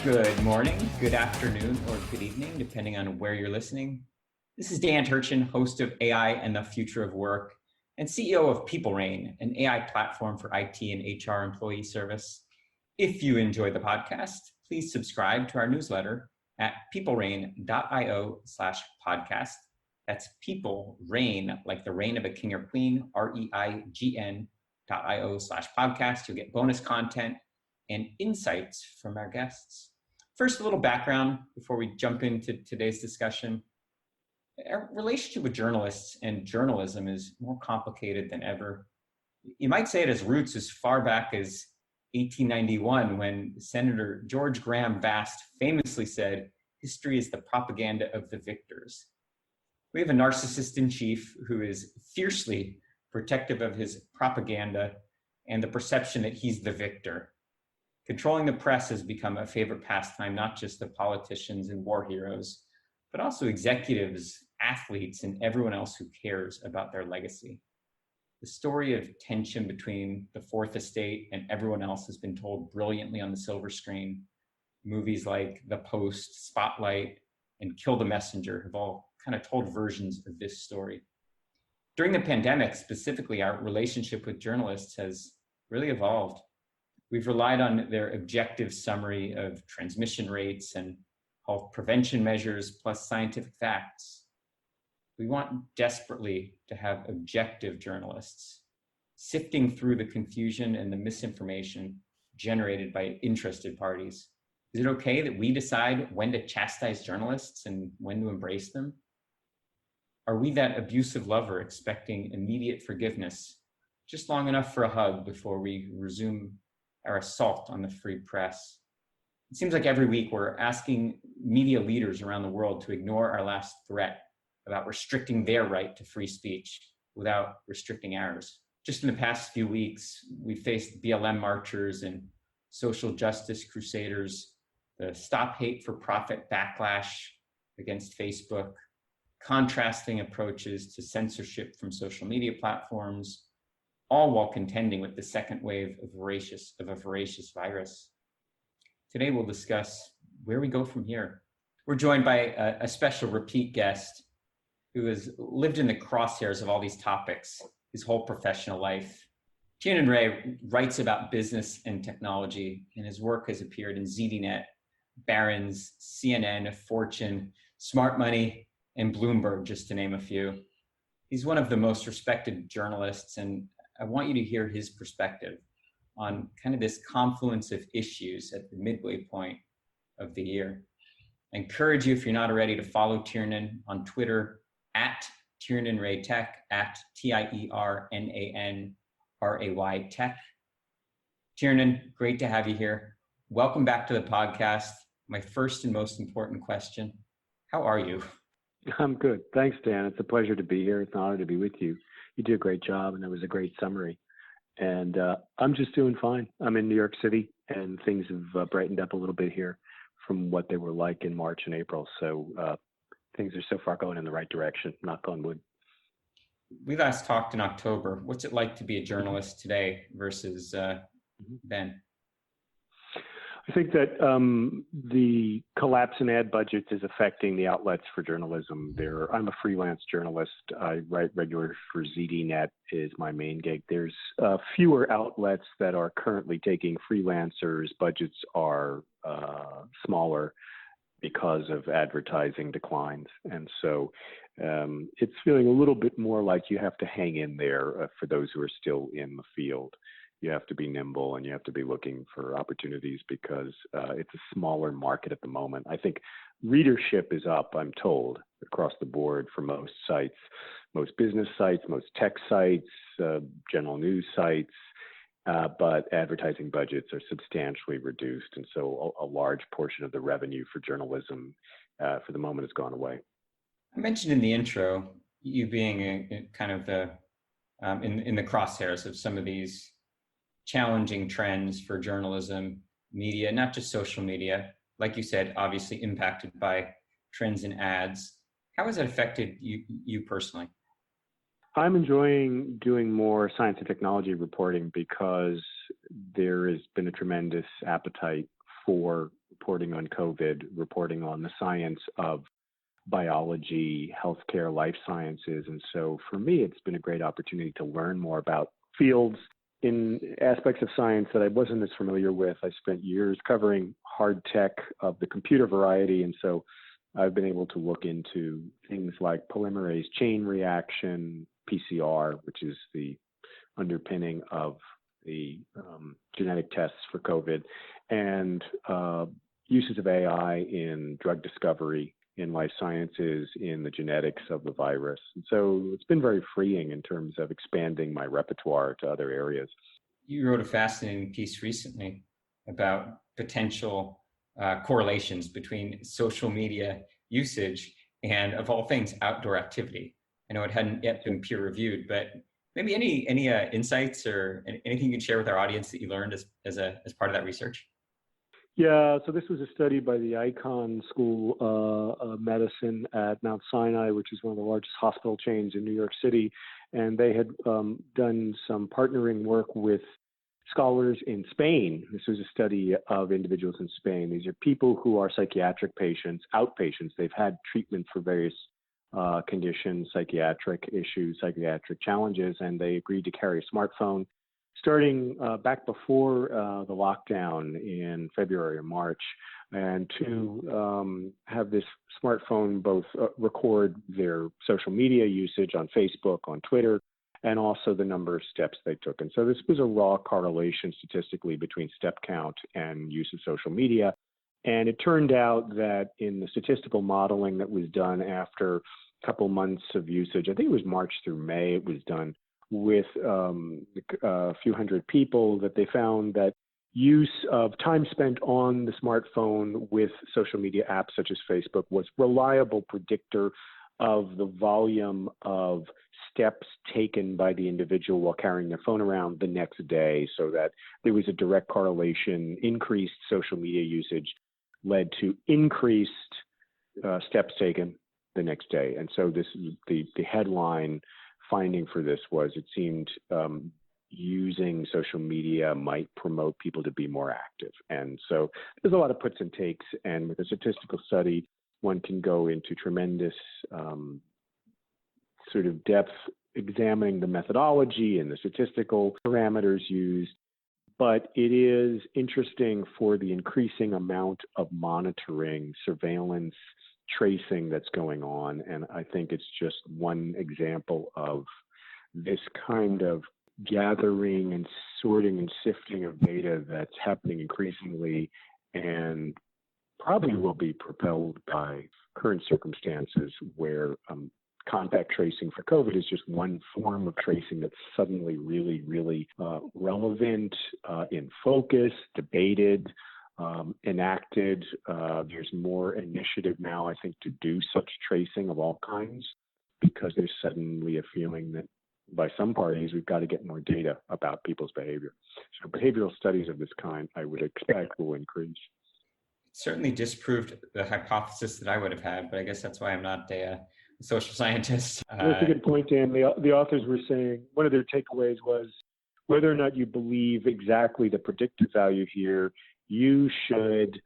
Good morning, good afternoon, or good evening, depending on where you're listening. This is Dan Turchin, host of AI and the Future of Work, and CEO of PeopleRain, an AI platform for IT and HR employee service. If you enjoy the podcast, please subscribe to our newsletter at peoplerain.io/podcast. That's PeopleRain, like the reign of a king or queen, REIGN.io/podcast. You'll get bonus content and insights from our guests. First, a little background before we jump into today's discussion. Our relationship with journalists and journalism is more complicated than ever. You might say it has roots as far back as 1891, when Senator George Graham Vast famously said, "History is the propaganda of the victors." We have a narcissist in chief who is fiercely protective of his propaganda and the perception that he's the victor. Controlling the press has become a favorite pastime, not just of politicians and war heroes, but also executives, athletes, and everyone else who cares about their legacy. The story of tension between the Fourth Estate and everyone else has been told brilliantly on the silver screen. Movies like The Post, Spotlight, and Kill the Messenger have all kind of told versions of this story. During the pandemic, specifically, our relationship with journalists has really evolved. We've relied on their objective summary of transmission rates and health prevention measures plus scientific facts. We want desperately to have objective journalists sifting through the confusion and the misinformation generated by interested parties. Is it okay that we decide when to chastise journalists and when to embrace them? Are we that abusive lover expecting immediate forgiveness, just long enough for a hug before we resume our assault on the free press? It seems like every week we're asking media leaders around the world to ignore our last threat about restricting their right to free speech without restricting ours. Just in the past few weeks, we faced BLM marchers and social justice crusaders, the Stop Hate for Profit backlash against Facebook, contrasting approaches to censorship from social media platforms, all while contending with the second wave of a voracious virus. Today, we'll discuss where we go from here. We're joined by a special repeat guest who has lived in the crosshairs of all these topics his whole professional life. Tiernan Ray writes about business and technology, and his work has appeared in ZDNet, Barron's, CNN, Fortune, Smart Money, and Bloomberg, just to name a few. He's one of the most respected journalists, and I want you to hear his perspective on kind of this confluence of issues at the midway point of the year. I encourage you, if you're not already, to follow Tiernan on Twitter at Tiernan Ray Tech, at TIERNANRAY Tech. Tiernan, great to have you here. Welcome back to the podcast. My first and most important question, how are you? I'm good. Thanks, Dan. It's a pleasure to be here. It's an honor to be with you. You did a great job, and it was a great summary. And I'm just doing fine. I'm in New York City, and things have brightened up a little bit here from what they were like in March and April. So things are so far going in the right direction, knock on wood. We last talked in October. What's it like to be a journalist today versus then? I think that the collapse in ad budgets is affecting the outlets for journalism. I'm a freelance journalist. I write regularly for ZDNet is my main gig. There's fewer outlets that are currently taking freelancers. Budgets are smaller because of advertising declines. And so it's feeling a little bit more like you have to hang in there for those who are still in the field. You have to be nimble and you have to be looking for opportunities because it's a smaller market at the moment. I think readership is up, I'm told, across the board for most sites, most business sites, most tech sites, general news sites, but advertising budgets are substantially reduced. And so a large portion of the revenue for journalism for the moment has gone away. I mentioned in the intro, you being in the crosshairs of some of these challenging trends for journalism, media, not just social media, like you said, obviously impacted by trends in ads. How has it affected you personally? I'm enjoying doing more science and technology reporting because there has been a tremendous appetite for reporting on COVID, reporting on the science of biology, healthcare, life sciences. And so for me, it's been a great opportunity to learn more about fields in aspects of science that I wasn't as familiar with. I spent years covering hard tech of the computer variety. And so I've been able to look into things like polymerase chain reaction, PCR, which is the underpinning of the genetic tests for COVID, and uses of AI in drug discovery, in life sciences, in the genetics of the virus. And so it's been very freeing in terms of expanding my repertoire to other areas. You wrote a fascinating piece recently about potential correlations between social media usage and, of all things, outdoor activity. I know it hadn't yet been peer reviewed, but maybe any insights or anything you can share with our audience that you learned as part of that research? Yeah, so this was a study by the Icahn School of Medicine at Mount Sinai, which is one of the largest hospital chains in New York City. And they had done some partnering work with scholars in Spain. This was a study of individuals in Spain. These are people who are psychiatric patients, outpatients. They've had treatment for various conditions, psychiatric issues, psychiatric challenges, and they agreed to carry a smartphone starting back before the lockdown in February or March, and to have this smartphone both record their social media usage on Facebook, on Twitter, and also the number of steps they took. And so this was a raw correlation statistically between step count and use of social media. And it turned out that in the statistical modeling that was done after a couple months of usage, I think it was March through May, it was done with a few hundred people, that they found that use of time spent on the smartphone with social media apps such as Facebook was a reliable predictor of the volume of steps taken by the individual while carrying their phone around the next day, so that there was a direct correlation. Increased social media usage led to increased steps taken the next day. And so this the headline finding for this was, it seemed using social media might promote people to be more active. And so there's a lot of puts and takes. And with a statistical study, one can go into tremendous sort of depth, examining the methodology and the statistical parameters used. But it is interesting for the increasing amount of monitoring, surveillance, tracing that's going on. And I think it's just one example of this kind of gathering and sorting and sifting of data that's happening increasingly, and probably will be propelled by current circumstances where contact tracing for COVID is just one form of tracing that's suddenly really, really relevant, in focus, debated, enacted. There's more initiative now, I think, to do such tracing of all kinds, because there's suddenly a feeling that by some parties, we've got to get more data about people's behavior. So behavioral studies of this kind, I would expect, will increase. It certainly disproved the hypothesis that I would have had, but I guess that's why I'm not a social scientist. That's a good point, Dan. The authors were saying one of their takeaways was whether or not you believe exactly the predictive value here, you should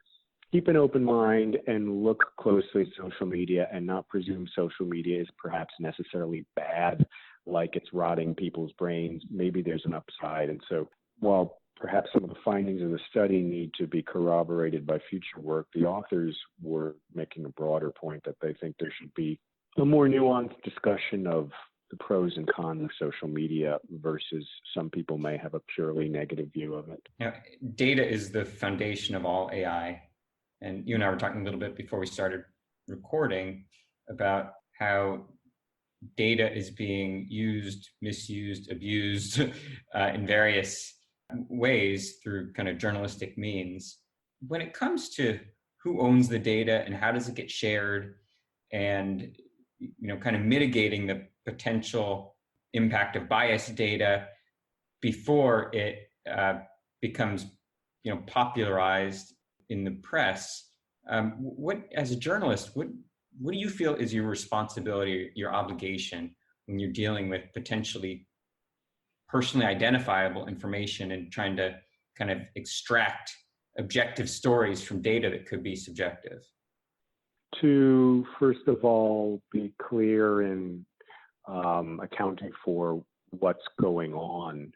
keep an open mind and look closely at social media and not presume social media is perhaps necessarily bad, like it's rotting people's brains. Maybe there's an upside. And so while perhaps some of the findings of the study need to be corroborated by future work, the authors were making a broader point that they think there should be a more nuanced discussion of the pros and cons of social media versus some people may have a purely negative view of it. Now, data is the foundation of all AI. And you and I were talking a little bit before we started recording about how data is being used, misused, abused in various ways through kind of journalistic means. When it comes to who owns the data and how does it get shared, and kind of mitigating the potential impact of biased data before it becomes popularized in the press, what, as a journalist, what do you feel is your responsibility, your obligation when you're dealing with potentially personally identifiable information and trying to kind of extract objective stories from data that could be subjective? To, first of all, be clear in accounting for what's going on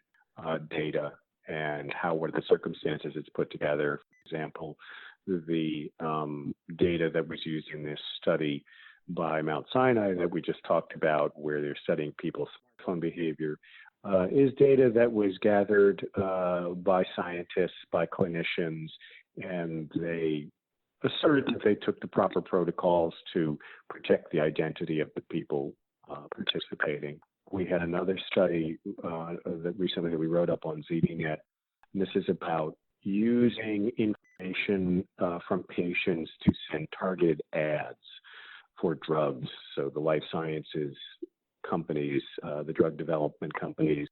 data and what are the circumstances it's put together. For example, the data that was used in this study by Mount Sinai that we just talked about, where they're studying people's smartphone behavior, is data that was gathered by scientists, by clinicians, and they asserted that they took the proper protocols to protect the identity of the people participating. We had another study that recently that we wrote up on ZDNet, and this is about using information from patients to send targeted ads for drugs. So the life sciences companies, the drug development companies,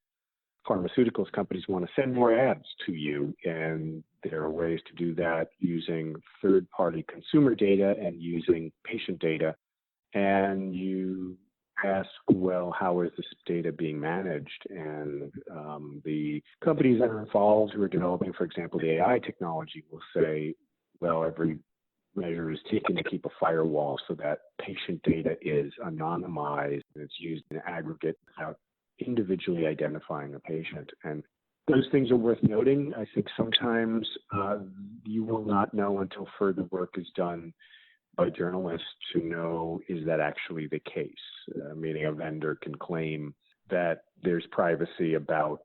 pharmaceuticals companies want to send more ads to you, and there are ways to do that using third-party consumer data and using patient data. And you ask, well, how is this data being managed? And the companies that are involved who are developing, for example, the AI technology will say, well, every measure is taken to keep a firewall so that patient data is anonymized and it's used in aggregate without individually identifying a patient. And those things are worth noting. I think sometimes you will not know until further work is done by journalists to know, is that actually the case? Meaning a vendor can claim that there's privacy about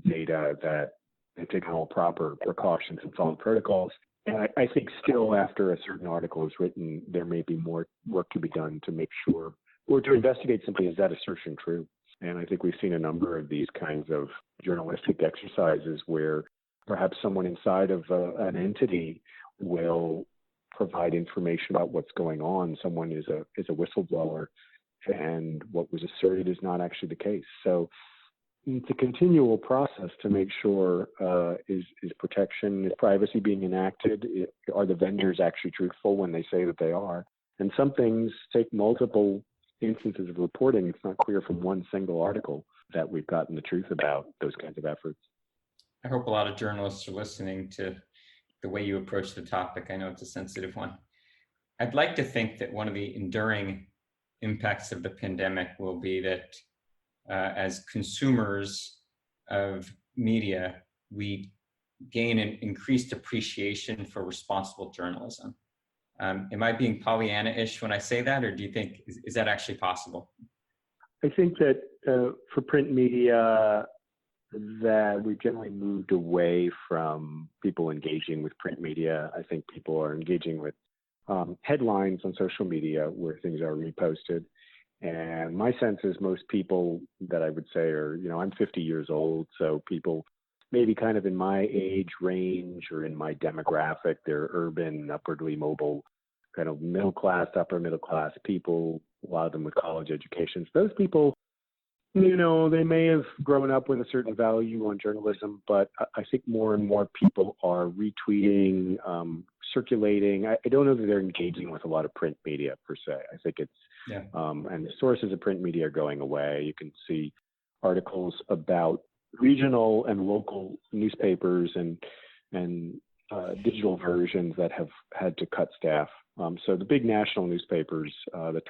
data, that they've taken all proper precautions and followed protocols. And I think still after a certain article is written, there may be more work to be done to make sure, or to investigate simply, is that assertion true? And I think we've seen a number of these kinds of journalistic exercises where perhaps someone inside of an entity will provide information about what's going on. Someone is a whistleblower, and what was asserted is not actually the case. So it's a continual process to make sure is protection, is privacy being enacted? Are the vendors actually truthful when they say that they are? And some things take multiple instances of reporting. It's not clear from one single article that we've gotten the truth about those kinds of efforts. I hope a lot of journalists are listening to the way you approach the topic. I know it's a sensitive one. I'd like to think that one of the enduring impacts of the pandemic will be that as consumers of media, we gain an increased appreciation for responsible journalism. Am I being Pollyanna-ish when I say that, or do you think, is that actually possible? I think that for print media, that we've generally moved away from people engaging with print media. I think people are engaging with headlines on social media where things are reposted. And my sense is most people that I would say are, I'm 50 years old, so people maybe kind of in my age range or in my demographic, they're urban, upwardly mobile, kind of middle class, upper middle class people, a lot of them with college educations. Those people, they may have grown up with a certain value on journalism, but I think more and more people are retweeting, circulating. I don't know that they're engaging with a lot of print media per se. I think it's, and the sources of print media are going away. You can see articles about regional and local newspapers and digital versions that have had to cut staff. So the big national newspapers, the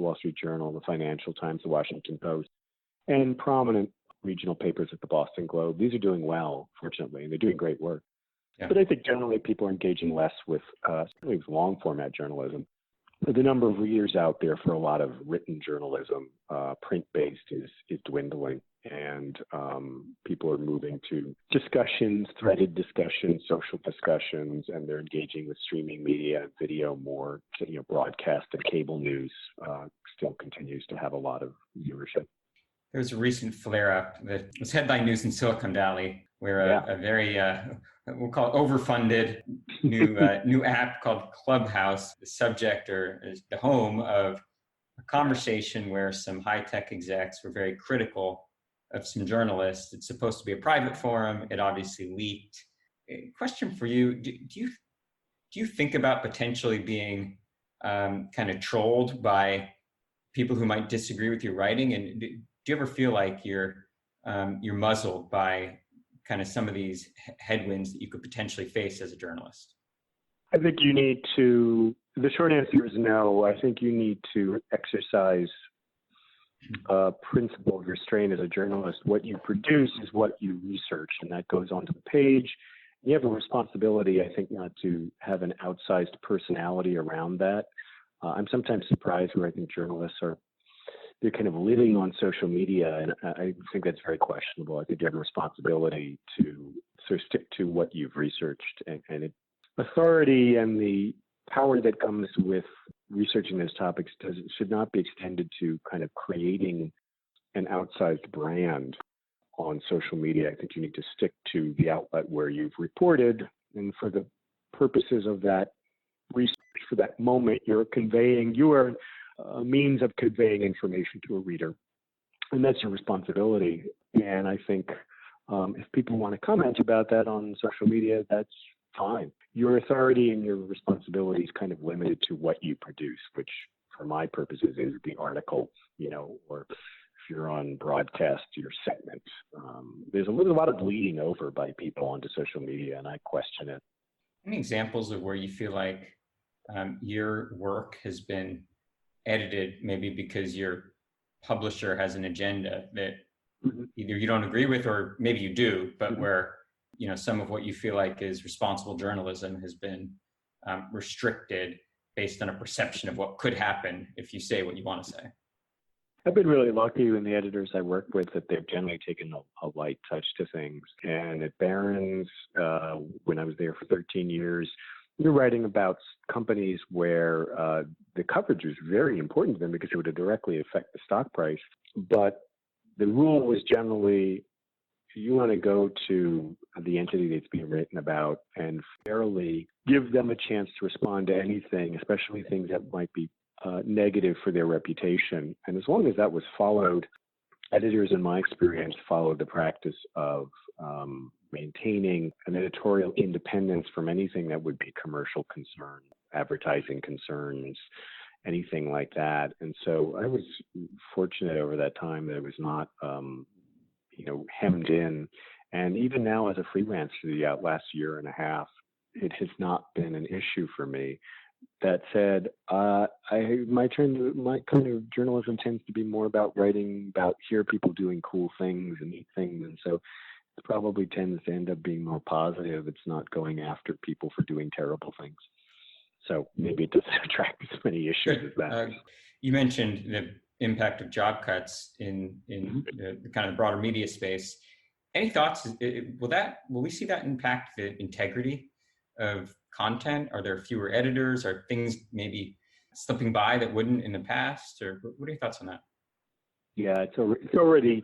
Wall Street Journal, the Financial Times, the Washington Post, and prominent regional papers at the Boston Globe, these are doing well, fortunately, and they're doing great work. Yeah. But I think generally people are engaging less with long format journalism. The number of readers out there for a lot of written journalism, print-based, is dwindling. And people are moving to discussions, threaded discussions, social discussions, and they're engaging with streaming media and video more. So, broadcast and cable news still continues to have a lot of viewership. There was a recent flare-up that was headline news in Silicon Valley, where a very, we'll call it overfunded new app called Clubhouse, the subject or is the home of a conversation where some high-tech execs were very critical of some journalists. It's supposed to be a private forum. It obviously leaked. A question for you: Do you think about potentially being kind of trolled by people who might disagree with your writing? And do you ever feel like you're muzzled by kind of some of these headwinds that you could potentially face as a journalist? I think you need to, the short answer is no. I think you need to exercise principled restraint as a journalist. What you produce is what you research, and that goes onto the page. You have a responsibility, I think, not to have an outsized personality around that. I'm sometimes surprised where I think journalists they're kind of living on social media, and I think that's very questionable. I think you have a responsibility to sort of stick to what you've researched, and authority and the power that comes with researching those topics should not be extended to kind of creating an outsized brand on social media. I think you need to stick to the outlet where you've reported, and for the purposes of that research for that moment, you are a means of conveying information to a reader, and that's your responsibility. And I think if people want to comment about that on social media, that's fine. Your authority and your responsibility is kind of limited to what you produce, which for my purposes is the article, or if you're on broadcast, your segment. There's a lot of bleeding over by people onto social media, and I question it. Any examples of where you feel like your work has been edited, maybe because your publisher has an agenda that either you don't agree with, or maybe you do, but where some of what you feel like is responsible journalism has been restricted based on a perception of what could happen if you say what you want to say? I've been really lucky in the editors I work with that they've generally taken a light touch to things. And at Barron's, when I was there for 13 years, we were writing about companies where the coverage was very important to them because it would directly affect the stock price. But the rule was generally, you want to go to the entity that's being written about and fairly give them a chance to respond to anything, especially things that might be negative for their reputation. And as long as that was followed, editors, in my experience, followed the practice of maintaining an editorial independence from anything that would be commercial concern, advertising concerns, anything like that. And so I was fortunate over that time that it was not hemmed in. And even now as a freelancer, the last year and a half, it has not been an issue for me. That said, my kind of journalism tends to be more about writing about hear people doing cool things and neat things. And so it probably tends to end up being more positive. It's not going after people for doing terrible things. So maybe it doesn't attract as many issues as that. You mentioned the impact of job cuts in the kind of broader media space. Any thoughts? Will we see that impact the integrity of content? Are there fewer editors? Are things maybe slipping by that wouldn't in the past? Or what are your thoughts on that? Yeah, it's already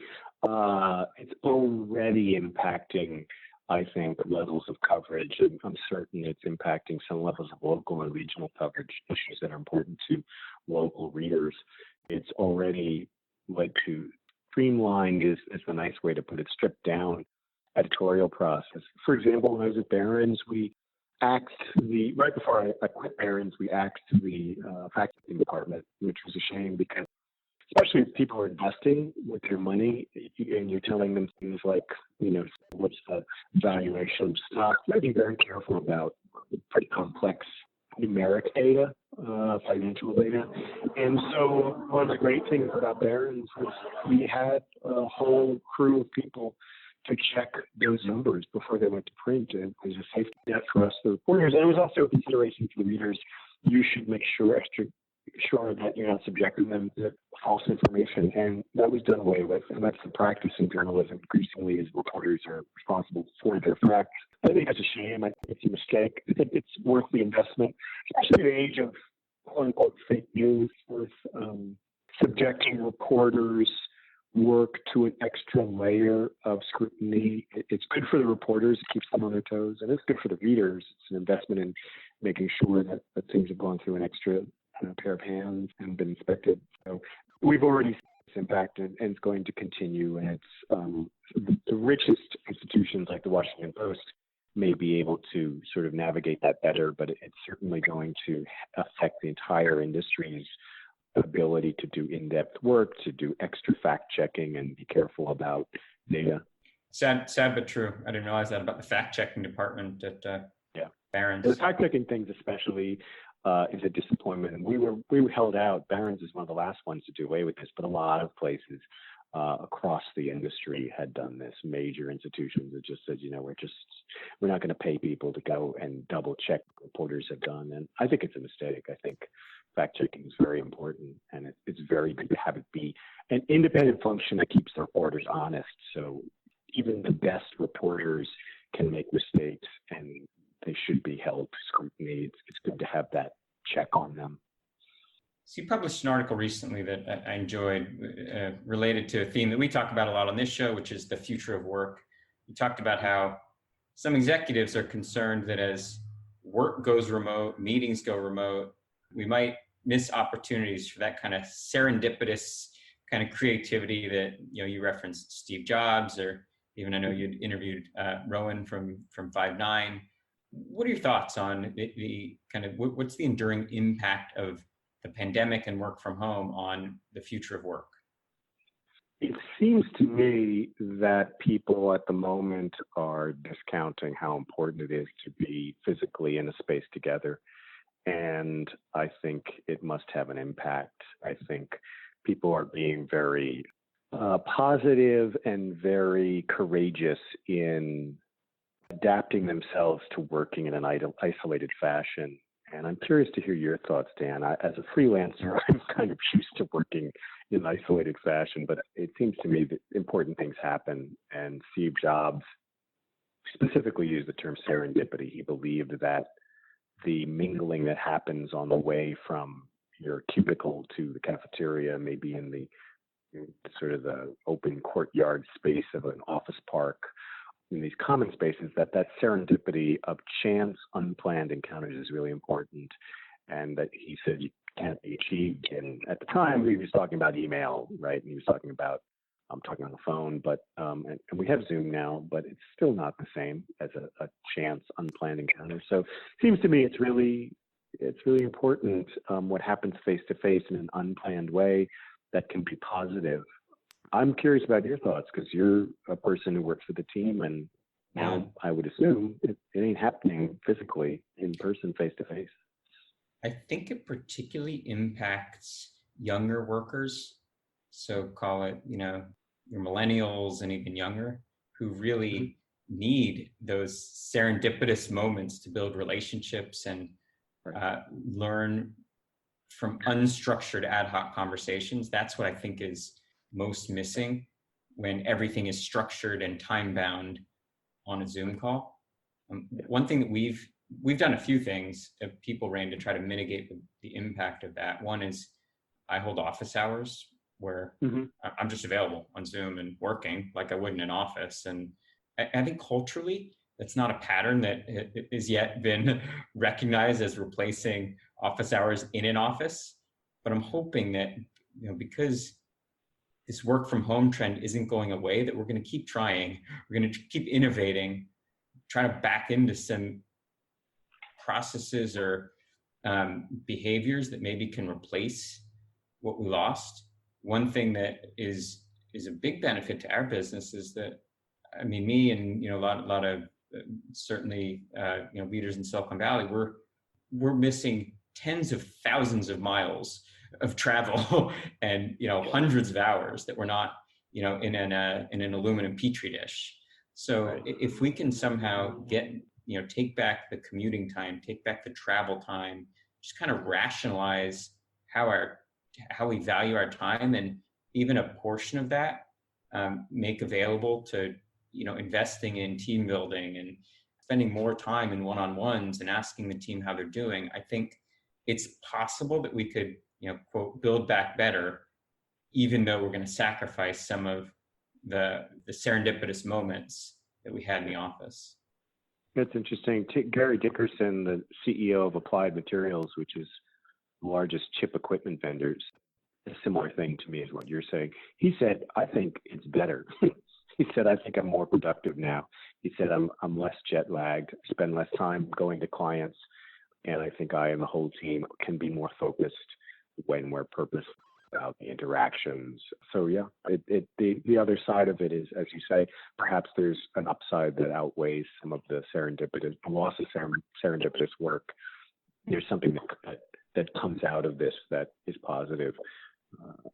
impacting, I think, levels of coverage. And I'm certain it's impacting some levels of local and regional coverage, issues that are important to local readers. It's already led to streamlined is a nice way to put it, stripped down editorial process. For example, when I was at Barron's, we axed right before I quit Barron's, we axed the fact-checking department, which was a shame because especially if people are investing with their money and you're telling them things like, what's the valuation of stock, you got to be very careful about pretty complex numeric data, financial data. And so one of the great things about Barron's was we had a whole crew of people to check those numbers before they went to print. And it was a safety net for us, the reporters. And it was also a consideration for the readers. You should make extra sure that you're not subjecting them to false information. And that was done away with. And that's the practice in journalism increasingly, as reporters are responsible for their facts. I think that's a shame. I think it's a mistake. I think it's worth the investment, especially in the age of quote-unquote fake news, worth subjecting reporters' work to an extra layer of scrutiny. It's good for the reporters. It keeps them on their toes. And it's good for the readers. It's an investment in making sure that things have gone through an extra pair of hands and been inspected. So we've already seen this impact, and it's going to continue. And it's the richest institutions like the Washington Post may be able to sort of navigate that better, but it's certainly going to affect the entire industry's ability to do in-depth work, to do extra fact-checking, and be careful about data. Sad but true. I didn't realize that about the fact-checking department at Yeah. Barron's. The fact-checking things especially is a disappointment. And we were held out. Barron's is one of the last ones to do away with this, but a lot of places across the industry had done this. Major institutions that just said, we're not going to pay people to go and double check what reporters have done. And I think it's a mistake. I think fact checking is very important, and it's very good to have it be an independent function that keeps the reporters honest. So even the best reporters can make mistakes, and they should be held to scrutiny. It's good to have that check on them. So you published an article recently that I enjoyed related to a theme that we talk about a lot on this show, which is the future of work. You talked about how some executives are concerned that as work goes remote, meetings go remote, we might miss opportunities for that kind of serendipitous kind of creativity that, you referenced Steve Jobs, or even I know you'd interviewed Rowan from Five9. What are your thoughts on the kind of, what's the enduring impact of the pandemic and work from home on the future of work? It seems to me that people at the moment are discounting how important it is to be physically in a space together. And I think it must have an impact. I think people are being very positive and very courageous in adapting themselves to working in an isolated fashion. And I'm curious to hear your thoughts, Dan. As a freelancer, I'm kind of used to working in isolated fashion, but it seems to me that important things happen. And Steve Jobs specifically used the term serendipity. He believed that the mingling that happens on the way from your cubicle to the cafeteria, maybe in the sort of the open courtyard space of an office park, in these common spaces, that serendipity of chance, unplanned encounters is really important. And that he said you can't be achieved. And at the time, he was talking about email, right? And he was talking about talking on the phone, but and we have Zoom now, but it's still not the same as a chance, unplanned encounter. So it seems to me it's really important what happens face to face in an unplanned way that can be positive. I'm curious about your thoughts, because you're a person who works with a team, and now I would assume it ain't happening physically in person, face to face. I think it particularly impacts younger workers. So call it, your millennials and even younger, who really need those serendipitous moments to build relationships and learn from unstructured ad hoc conversations. That's what I think is most missing when everything is structured and time bound on a Zoom call. One thing that we've done a few things at People Rain to try to mitigate the impact of that. One is I hold office hours where I'm just available on Zoom and working like I would in an office. And I think culturally, that's not a pattern that has yet been recognized as replacing office hours in an office. But I'm hoping that, because this work from home trend isn't going away, that we're going to keep trying. We're going to keep innovating, try to back into some processes or behaviors that maybe can replace what we lost. One thing that is a big benefit to our business is that, me and a lot of certainly leaders in Silicon Valley, we're missing tens of thousands of miles of travel and hundreds of hours that we're not in an aluminum petri dish. So if we can somehow get take back the commuting time, take back the travel time, just kind of rationalize how we value our time, and even a portion of that make available to investing in team building and spending more time in one-on-ones and asking the team how they're doing. I think it's possible that we could quote, build back better, even though we're going to sacrifice some of the serendipitous moments that we had in the office. That's interesting. Gary Dickerson, the CEO of Applied Materials, which is the largest chip equipment vendors, a similar thing to me is what you're saying. He said, I think it's better. He said, I think I'm more productive now. He said, I'm less jet lagged, spend less time going to clients, and I think I and the whole team can be more focused when we're purposeful. about the interactions. So yeah, the other side of it is, as you say, perhaps there's an upside that outweighs some of the loss of serendipitous work. There's something that comes out of this that is positive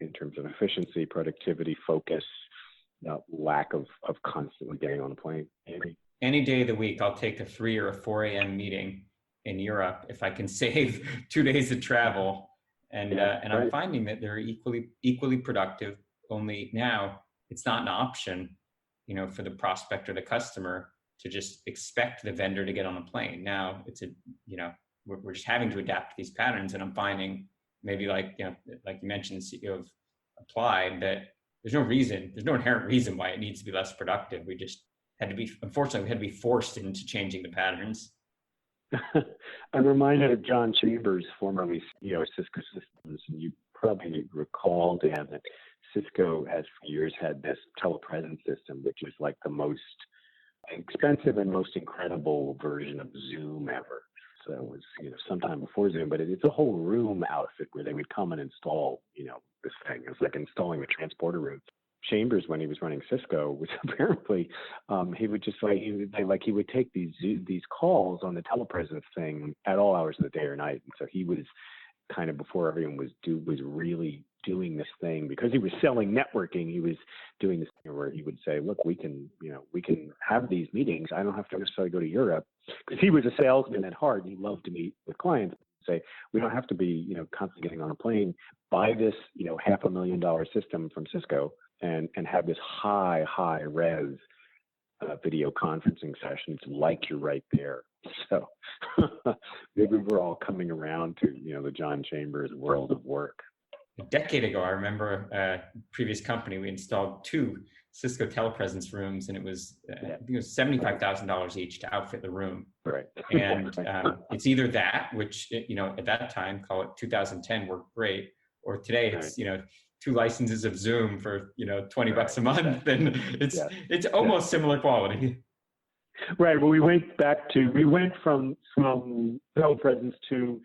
in terms of efficiency, productivity, focus, lack of constantly getting on a plane. Any day of the week, I'll take a 3 or a 4 a.m. meeting in Europe if I can save 2 days of travel. And right. I'm finding that they're equally productive. Only now it's not an option, for the prospect or the customer to just expect the vendor to get on a plane. Now it's we're just having to adapt to these patterns. And I'm finding maybe like you mentioned, the CEO of Applied, that there's no inherent reason why it needs to be less productive. We just unfortunately, we had to be forced into changing the patterns. I'm reminded of John Chambers, formerly CEO of Cisco Systems, and you probably recall, Dan, that Cisco has for years had this telepresence system, which is like the most expensive and most incredible version of Zoom ever. So it was, sometime before Zoom, but it's a whole room outfit where they would come and install, this thing. It was like installing a transporter room. Chambers, when he was running Cisco, was apparently he would just he would take these calls on the telepresence thing at all hours of the day or night, and so he was kind of, before everyone was really doing this thing, because he was selling networking. He was doing this thing where he would say, "Look, we can have these meetings. I don't have to necessarily go to Europe," because he was a salesman at heart. He loved to meet with clients. Say, we don't have to be constantly getting on a plane. Buy this $500,000 system from Cisco and have this high res video conferencing sessions like you're right there. So maybe we're all coming around to the John Chambers world of work. A decade ago, I remember a previous company, we installed 2 Cisco telepresence rooms, and it was $75,000 each to outfit the room. Right. And it's either that, which at that time, call it 2010, worked great, or today it's 2 licenses of Zoom for $20 a month, and it's almost similar quality. Right. Well, we went from telepresence to,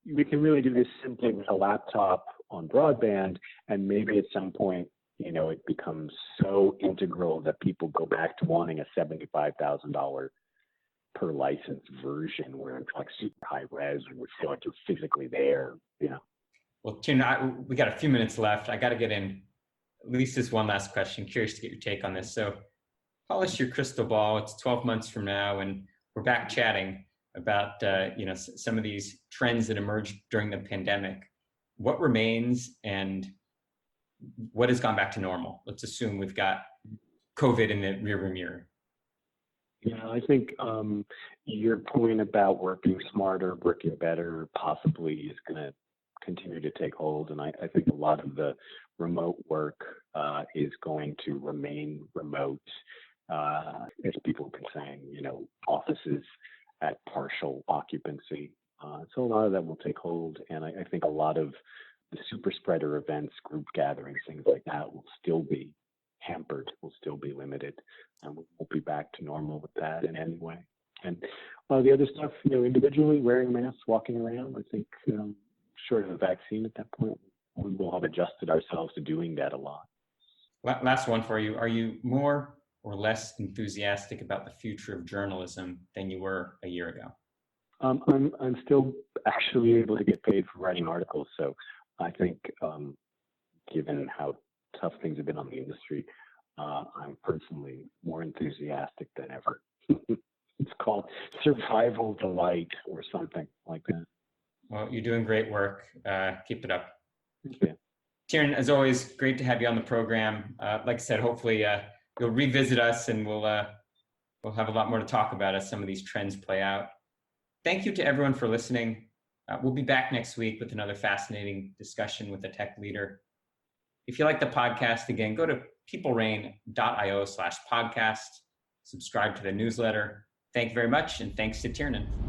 we can really do this simply with a laptop on broadband, and maybe at some point, it becomes so integral that people go back to wanting a $75,000 per license version where it's like super high res and we feel like you're physically there. Well, Tiernan, we got a few minutes left. I got to get in at least this one last question. Curious to get your take on this. So, polish your crystal ball. It's 12 months from now, and we're back chatting about some of these trends that emerged during the pandemic. What remains and what has gone back to normal? Let's assume we've got COVID in the rearview mirror. Yeah, I think your point about working smarter, working better, possibly is going to continue to take hold. And I think a lot of the remote work is going to remain remote, as people have been saying, offices at partial occupancy. So a lot of that will take hold. And I think a lot of the super spreader events, group gatherings, things like that will still be hampered, will still be limited. And we'll be back to normal with that in any way. And the other stuff, individually wearing masks, walking around, I think short of a vaccine at that point, we will have adjusted ourselves to doing that a lot. Last one for you. Are you more or less enthusiastic about the future of journalism than you were a year ago? I'm still actually able to get paid for writing articles. So I think given how tough things have been on the industry, I'm personally more enthusiastic than ever. It's called survival delight or something like that. Well, you're doing great work. Keep it up. Yeah. Tiernan, as always, great to have you on the program. Like I said, hopefully you'll revisit us and we'll have a lot more to talk about as some of these trends play out. Thank you to everyone for listening. We'll be back next week with another fascinating discussion with a tech leader. If you like the podcast, again, go to peoplerain.io/podcast, subscribe to the newsletter. Thank you very much, and thanks to Tiernan.